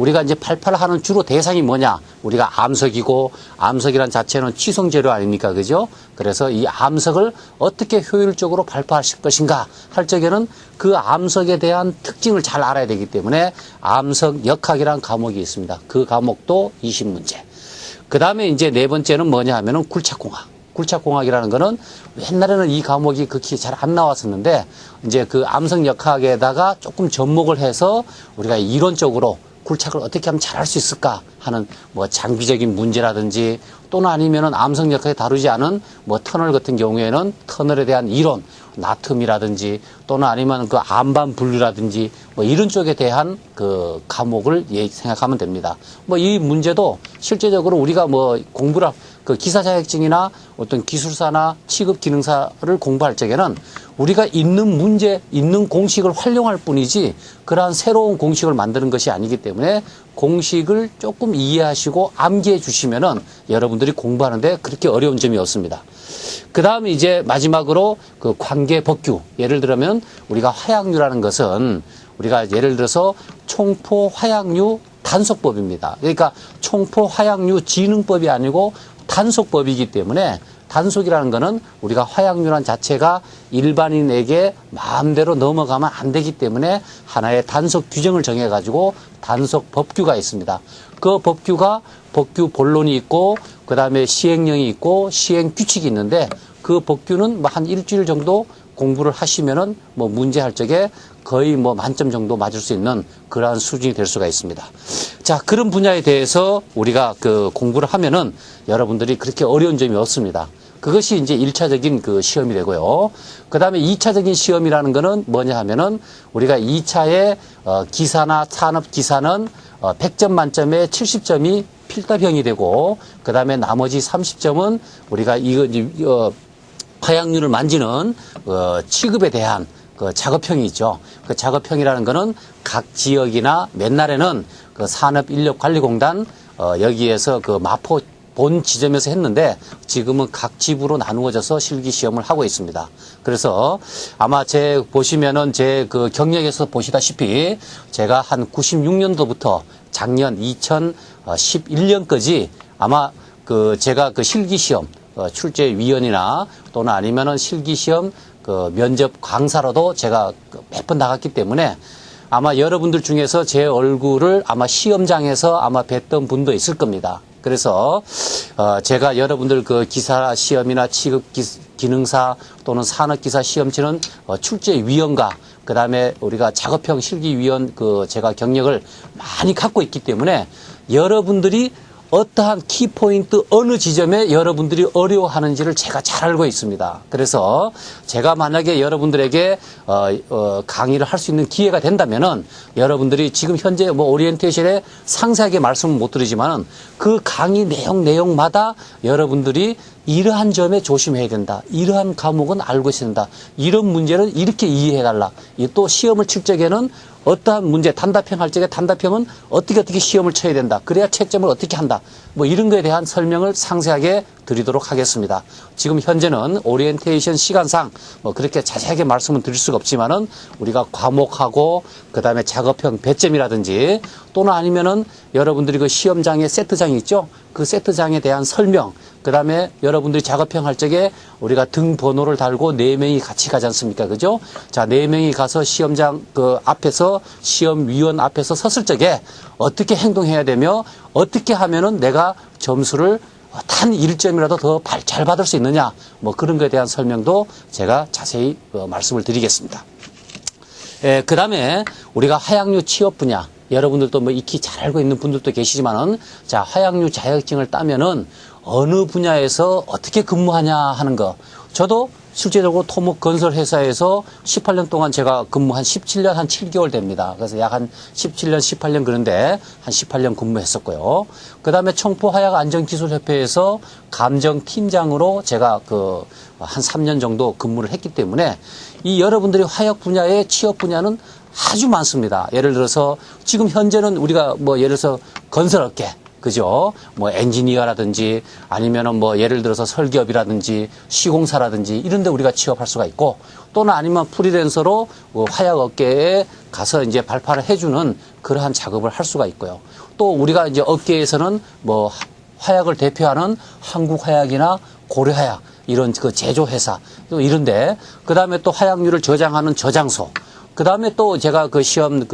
우리가 이제 발파하는 주로 대상이 뭐냐? 우리가 암석이고, 암석이란 자체는 취성 재료 아닙니까? 그죠? 그래서 이 암석을 어떻게 효율적으로 발파하실 것인가 할 적에는 그 암석에 대한 특징을 잘 알아야 되기 때문에 암석 역학이라는 과목이 있습니다. 그 과목도 20문제. 그 다음에 이제 네 번째는 뭐냐 하면은 굴착공학. 굴착공학이라는 거는 옛날에는 이 과목이 극히 잘 안 나왔었는데 이제 그 암석 역학에다가 조금 접목을 해서 우리가 이론적으로 굴착을 어떻게 하면 잘할 수 있을까 하는 뭐 장비적인 문제라든지 또는 아니면은 암석 역학에 다루지 않은 뭐 터널 같은 경우에는 터널에 대한 이론, 나트륨이라든지 또는 아니면 그 암반 분류라든지 뭐 이런 쪽에 대한 그 과목을 생각하면 됩니다. 뭐 이 문제도 실제적으로 우리가 뭐 공부를 그 기사 자격증이나 어떤 기술사나 취급 기능사를 공부할 적에는 우리가 있는 문제, 있는 공식을 활용할 뿐이지 그러한 새로운 공식을 만드는 것이 아니기 때문에 공식을 조금 이해하시고 암기해 주시면은 여러분들이 공부하는데 그렇게 어려운 점이 없습니다. 그 다음에 이제 마지막으로 그 관계 법규. 예를 들면 우리가 화약류라는 것은 우리가 예를 들어서 총포 화약류 단속법입니다. 그러니까 총포 화약류 진흥법이 아니고 단속법이기 때문에 단속이라는 거는 우리가 화약류란 자체가 일반인에게 마음대로 넘어가면 안 되기 때문에 하나의 단속 규정을 정해가지고 단속 법규가 있습니다. 그 법규가 법규 본론이 있고 그 다음에 시행령이 있고 시행 규칙이 있는데 그 법규는 뭐 한 일주일 정도 공부를 하시면은 뭐 문제할 적에 거의 뭐 만점 정도 맞을 수 있는 그러한 수준이 될 수가 있습니다. 자, 그런 분야에 대해서 우리가 그 공부를 하면은 여러분들이 그렇게 어려운 점이 없습니다. 그것이 이제 1차적인 그 시험이 되고요. 그 다음에 2차적인 시험이라는 거는 뭐냐 하면은 우리가 2차의 기사나 산업 기사는 100점 만점에 70점이 필답형이 되고 그 다음에 나머지 30점은 우리가 이거 화약류를 만지는 취급에 대한 그 작업형이 있죠. 그 작업형이라는 거는 각 지역이나 옛날에는 그 산업인력관리공단 여기에서 그 마포 본 지점에서 했는데 지금은 각 지부로 나누어져서 실기 시험을 하고 있습니다. 그래서 아마 보시면은 제 그 경력에서 보시다시피 제가 한 96년도부터 작년 2011년까지 아마 그 제가 그 실기 시험 출제위원이나 또는 아니면은 실기시험 그 면접 강사로도 제가 몇 번 나갔기 때문에 아마 여러분들 중에서 제 얼굴을 아마 시험장에서 아마 뵀던 분도 있을 겁니다. 그래서 제가 여러분들 그 기사 시험이나 취급 기능사 또는 산업기사 시험 치는 출제위원과 그 다음에 우리가 작업형 실기위원 그 제가 경력을 많이 갖고 있기 때문에 여러분들이 어떠한 키포인트 어느 지점에 여러분들이 어려워하는지를 제가 잘 알고 있습니다. 그래서 제가 만약에 여러분들에게 강의를 할 수 있는 기회가 된다면은 여러분들이 지금 현재 뭐 오리엔테이션에 상세하게 말씀은 못 드리지만은 그 강의 내용마다 여러분들이 이러한 점에 조심해야 된다. 이러한 과목은 알고 있어야 된다. 이런 문제는 이렇게 이해해달라. 또 시험을 칠 적에는 어떠한 문제, 단답형 할 적에 단답형은 어떻게 시험을 쳐야 된다. 그래야 채점을 어떻게 한다. 뭐 이런 거에 대한 설명을 상세하게 드리도록 하겠습니다. 지금 현재는 오리엔테이션 시간상 뭐 그렇게 자세하게 말씀을 드릴 수가 없지만은 우리가 과목하고 그 다음에 작업형 배점이라든지 또는 아니면은 여러분들이 그 시험장에 세트장이 있죠. 그 세트장에 대한 설명, 그 다음에 여러분들이 작업형 할 적에 우리가 등 번호를 달고 4명이 같이 가지 않습니까? 그죠? 자, 4명이 가서 시험장 그 앞에서 시험위원 앞에서 섰을 적에 어떻게 행동해야 되며 어떻게 하면은 내가 점수를 단 1점이라도 더 잘 받을 수 있느냐, 뭐 그런 거에 대한 설명도 제가 자세히 말씀을 드리겠습니다. 그 다음에 우리가 화약류 취업 분야, 여러분들도 뭐 익히 잘 알고 있는 분들도 계시지만은 자, 화약류 자격증을 따면은 어느 분야에서 어떻게 근무하냐 하는 거. 저도 실제적으로 토목 건설 회사에서 18년 동안 제가 근무한 17년 한 7개월 됩니다. 그래서 약 한 17년, 18년 그런데 한 18년 근무했었고요. 그 다음에 청포화약안전기술협회에서 감정팀장으로 제가 그 한 3년 정도 근무를 했기 때문에 이 여러분들이 화약 분야의 취업 분야는 아주 많습니다. 예를 들어서 지금 현재는 우리가 뭐 예를 들어서 건설업계, 그죠? 뭐 엔지니어라든지 아니면은 뭐 예를 들어서 설계업이라든지 시공사라든지 이런 데 우리가 취업할 수가 있고 또는 아니면 프리랜서로 화약 업계에 가서 이제 발파를 해주는 그러한 작업을 할 수가 있고요. 또 우리가 이제 업계에서는 뭐 화약을 대표하는 한국화약이나 고려화약 이런 그 제조회사 이런데 그다음에 또 화약류를 저장하는 저장소 그다음에 또 제가 그 시험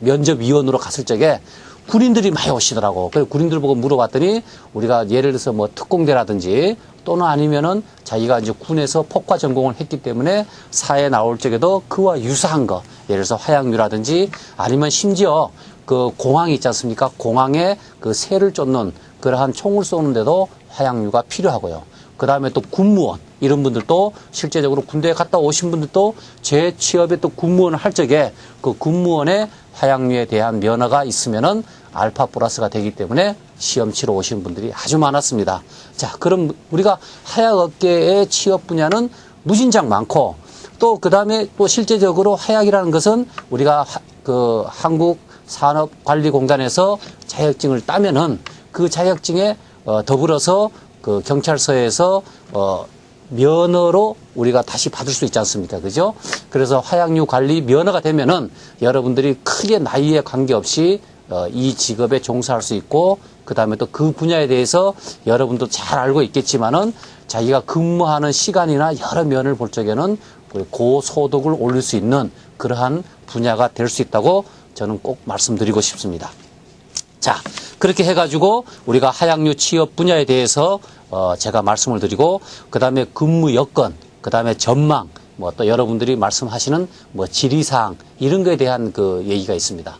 면접위원으로 갔을 적에 군인들이 많이 오시더라고. 그래서 군인들 보고 물어봤더니 우리가 예를 들어서 뭐 특공대라든지 또는 아니면은 자기가 이제 군에서 폭파 전공을 했기 때문에 사회에 나올 적에도 그와 유사한 거 예를 들어서 화약류라든지 아니면 심지어 그 공항이 있지 않습니까? 공항에 그 새를 쫓는 그러한 총을 쏘는데도 화약류가 필요하고요. 그 다음에 또 군무원 이런 분들도 실제적으로 군대에 갔다 오신 분들도 제 취업에 또 군무원을 할 적에 그 군무원의 화약류에 대한 면허가 있으면은 알파 플러스가 되기 때문에 시험 치러 오신 분들이 아주 많았습니다. 자, 그럼 우리가 화약업계의 취업 분야는 무진장 많고 또 그 다음에 또 실제적으로 화약이라는 것은 우리가 그 한국산업관리공단에서 자격증을 따면은 그 자격증에 더불어서 그 경찰서에서 면허로 우리가 다시 받을 수 있지 않습니까? 그죠? 그래서 화약류 관리 면허가 되면은 여러분들이 크게 나이에 관계없이 이 직업에 종사할 수 있고 그다음에 또 그 분야에 대해서 여러분도 잘 알고 있겠지만은 자기가 근무하는 시간이나 여러 면을 볼 적에는 고소득을 올릴 수 있는 그러한 분야가 될 수 있다고 저는 꼭 말씀드리고 싶습니다. 자, 그렇게 해가지고 우리가 화약류 취업 분야에 대해서 제가 말씀을 드리고 그 다음에 근무 여건, 그 다음에 전망, 뭐 또 여러분들이 말씀하시는 뭐 질의사항 이런 거에 대한 그 얘기가 있습니다.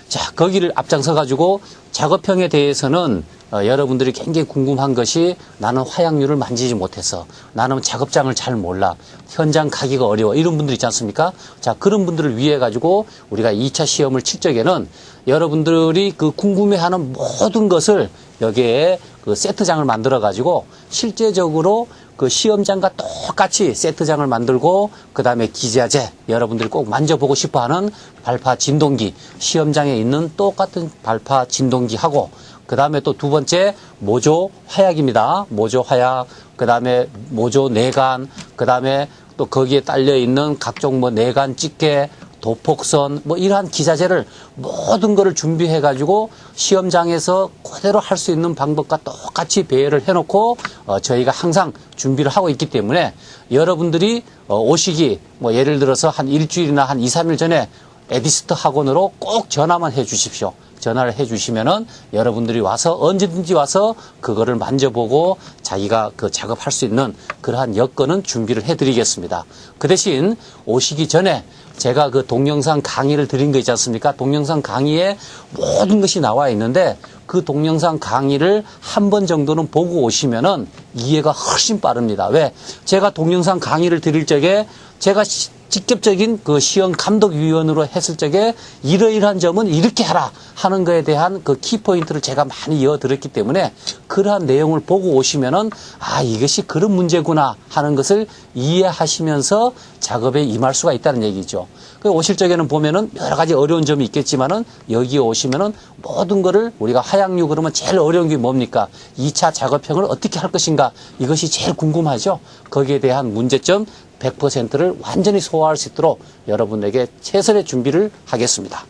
자, 거기를 앞장서 가지고 작업형에 대해서는 여러분들이 굉장히 궁금한 것이 나는 화약류를 만지지 못해서 나는 작업장을 잘 몰라 현장 가기가 어려워 이런 분들 있지 않습니까? 자, 그런 분들을 위해 가지고 우리가 2차 시험을 칠 적에는 여러분들이 그 궁금해하는 모든 것을 여기에 그 세트장을 만들어 가지고 실제적으로 그 시험장과 똑같이 세트장을 만들고 그 다음에 기자재 여러분들이 꼭 만져보고 싶어하는 발파 진동기 시험장에 있는 똑같은 발파 진동기하고 그 다음에 또 두 번째 모조 화약입니다. 모조 화약 그 다음에 모조 내관 그 다음에 또 거기에 딸려 있는 각종 뭐 내관 집게 도폭선 뭐 이러한 기자재를 모든 거를 준비해 가지고 시험장에서 그대로 할 수 있는 방법과 똑같이 배열을 해놓고 저희가 항상 준비를 하고 있기 때문에 여러분들이 오시기 뭐 예를 들어서 한 일주일이나 한 2, 3일 전에 에디스트 학원으로 꼭 전화만 해 주십시오. 전화를 해 주시면은 여러분들이 와서 언제든지 와서 그거를 만져보고 자기가 그 작업할 수 있는 그러한 여건은 준비를 해 드리겠습니다. 그 대신 오시기 전에 제가 그 동영상 강의를 드린 거 있지 않습니까? 동영상 강의에 모든 것이 나와 있는데 그 동영상 강의를 한 번 정도는 보고 오시면은 이해가 훨씬 빠릅니다. 왜? 제가 동영상 강의를 드릴 적에 제가 직접적인 그 시험 감독위원으로 했을 적에 이러이러한 점은 이렇게 하라 하는 거에 대한 그 키포인트를 제가 많이 이어드렸기 때문에 그러한 내용을 보고 오시면은 아, 이것이 그런 문제구나 하는 것을 이해하시면서 작업에 임할 수가 있다는 얘기죠. 오실 적에는 보면은 여러 가지 어려운 점이 있겠지만은 여기에 오시면은 모든 거를 우리가 화약류 그러면 제일 어려운 게 뭡니까? 2차 작업형을 어떻게 할 것인가? 이것이 제일 궁금하죠. 거기에 대한 문제점 100%를 완전히 소화할 수 있도록 여러분에게 최선의 준비를 하겠습니다.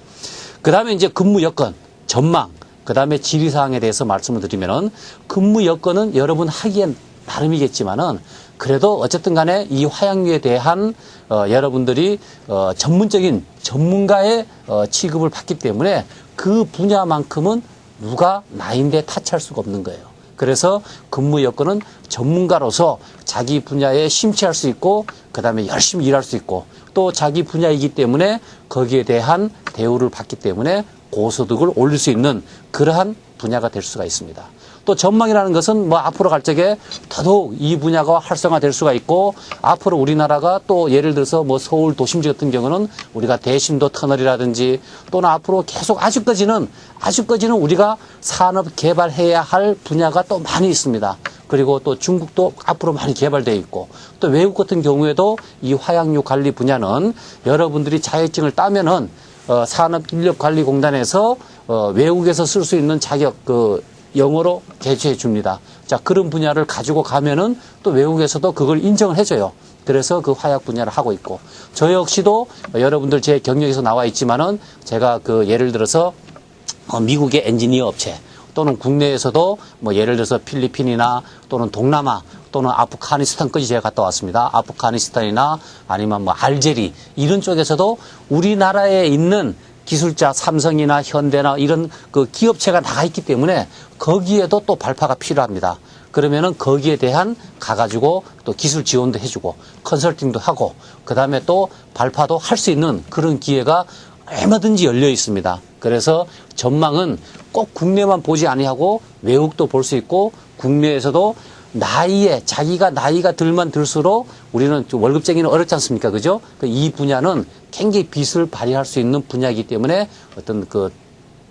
그 다음에 이제 근무 여건, 전망, 그 다음에 질의사항에 대해서 말씀을 드리면은 근무 여건은 여러분 하기엔 나름이겠지만은 그래도 어쨌든 간에 이 화약류에 대한 여러분들이 전문적인 전문가의 취급을 받기 때문에 그 분야만큼은 누가 나인데 타치할 수가 없는 거예요. 그래서 근무 여건은 전문가로서 자기 분야에 심취할 수 있고 그 다음에 열심히 일할 수 있고 또 자기 분야이기 때문에 거기에 대한 대우를 받기 때문에 고소득을 올릴 수 있는 그러한 분야가 될 수가 있습니다. 또 전망이라는 것은 뭐 앞으로 갈 적에 더더욱 이 분야가 활성화될 수가 있고 앞으로 우리나라가 또 예를 들어서 뭐 서울 도심지 같은 경우는 우리가 대심도 터널이라든지 또는 앞으로 계속 아직까지는 우리가 산업 개발해야 할 분야가 또 많이 있습니다. 그리고 또 중국도 앞으로 많이 개발되어 있고 또 외국 같은 경우에도 이 화약류 관리 분야는 여러분들이 자격증을 따면은 산업인력관리공단에서 외국에서 쓸 수 있는 자격 영어로 개최해 줍니다. 자, 그런 분야를 가지고 가면은 또 외국에서도 그걸 인정을 해줘요. 그래서 그 화약 분야를 하고 있고, 저 역시도 여러분들 제 경력에서 나와 있지만은 제가 예를 들어서 미국의 엔지니어 업체 또는 국내에서도 뭐 예를 들어서 필리핀이나 또는 동남아 또는 아프가니스탄까지 제가 갔다 왔습니다. 아프가니스탄이나 아니면 뭐 알제리 이런 쪽에서도 우리나라에 있는 기술자 삼성이나 현대나 이런 기업체가 나가 있기 때문에 거기에도 또 발파가 필요합니다. 그러면은 거기에 대한 가가지고 또 기술 지원도 해주고 컨설팅도 하고 그 다음에 또 발파도 할 수 있는 그런 기회가 얼마든지 열려 있습니다. 그래서 전망은 꼭 국내만 보지 아니하고 외국도 볼 수 있고 국내에서도 자기가 나이가 들면 들수록 우리는 월급쟁이는 어렵지 않습니까? 그죠? 이 분야는 굉장히 빛을 발휘할 수 있는 분야이기 때문에 어떤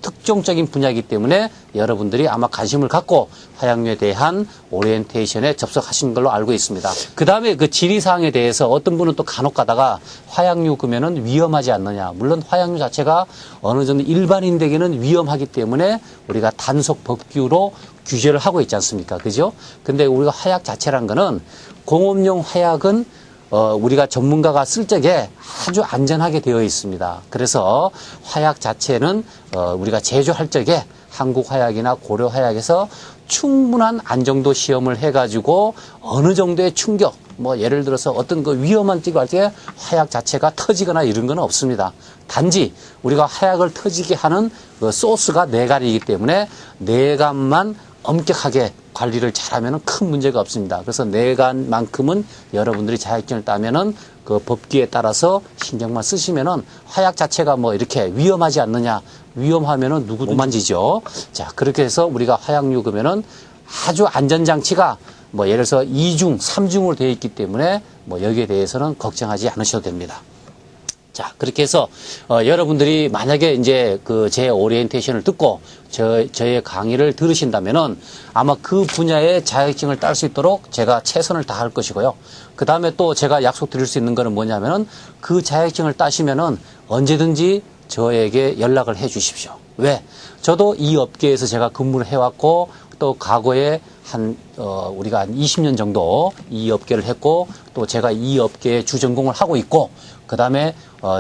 특정적인 분야이기 때문에 여러분들이 아마 관심을 갖고 화약류에 대한 오리엔테이션에 접속하신 걸로 알고 있습니다. 그 다음에 질의사항에 대해서 어떤 분은 또 간혹 가다가 화약류 그러면은 위험하지 않느냐. 물론 화약류 자체가 어느 정도 일반인에게는 위험하기 때문에 우리가 단속 법규로 규제를 하고 있지 않습니까? 그죠? 근데 우리가 화약 자체란 거는 공업용 화약은 우리가 전문가가 쓸 적에 아주 안전하게 되어 있습니다. 그래서 화약 자체는 우리가 제조할 적에 한국화약이나 고려화약에서 충분한 안정도 시험을 해가지고 어느 정도의 충격, 뭐 예를 들어서 어떤 위험한 찌고 할 때 화약 자체가 터지거나 이런 건 없습니다. 단지 우리가 화약을 터지게 하는 소스가 내관이기 때문에 내관만 엄격하게 관리를 잘하면 큰 문제가 없습니다. 그래서 내관만큼은 여러분들이 자격증을 따면은 법규에 따라서 신경만 쓰시면은 화약 자체가 뭐 이렇게 위험하지 않느냐. 위험하면은 누구도 못 만지죠. 자, 그렇게 해서 우리가 화약류 그러면은 아주 안전장치가 뭐 예를 들어서 2중, 3중으로 되어 있기 때문에 뭐 여기에 대해서는 걱정하지 않으셔도 됩니다. 자, 그렇게 해서 여러분들이 만약에 이제 제 오리엔테이션을 듣고 저의 강의를 들으신다면은 아마 그 분야의 자격증을 딸 수 있도록 제가 최선을 다할 것이고요. 그 다음에 또 제가 약속드릴 수 있는 거는 뭐냐면은 그 자격증을 따시면은 언제든지 저에게 연락을 해 주십시오. 왜? 저도 이 업계에서 제가 근무를 해왔고 또 과거에 우리가 한 20년 정도 이 업계를 했고 또 제가 이 업계에 주전공을 하고 있고 그 다음에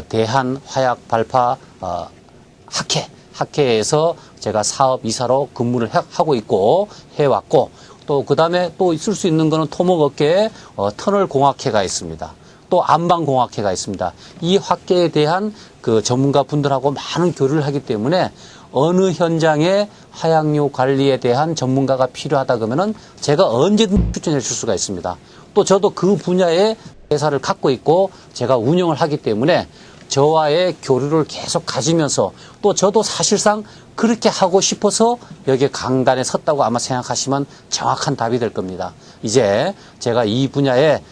대한화약 발파 학회에서 제가 사업이사로 근무를 하고 있고 해왔고 또 그 다음에 또 있을 수 있는 거는 토목업계에 터널공학회가 있습니다. 또 안방공학회가 있습니다. 이 학계에 대한 전문가 분들하고 많은 교류를 하기 때문에 어느 현장에 화약류 관리에 대한 전문가가 필요하다 그러면은 제가 언제든 추천해 줄 수가 있습니다. 또 저도 그 분야의 회사를 갖고 있고 제가 운영을 하기 때문에 저와의 교류를 계속 가지면서 또 저도 사실상 그렇게 하고 싶어서 여기 강단에 섰다고 아마 생각하시면 정확한 답이 될 겁니다. 이제 제가 이 분야의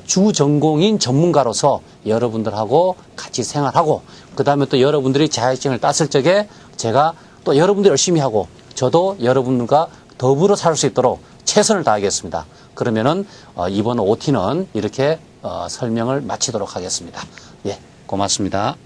주전공인 전문가로서 여러분들하고 같이 생활하고 그 다음에 또 여러분들이 자격증을 땄을 적에 제가 또 여러분들 열심히 하고 저도 여러분들과 더불어 살 수 있도록 최선을 다하겠습니다. 그러면은 이번 OT는 이렇게 설명을 마치도록 하겠습니다. 예, 고맙습니다.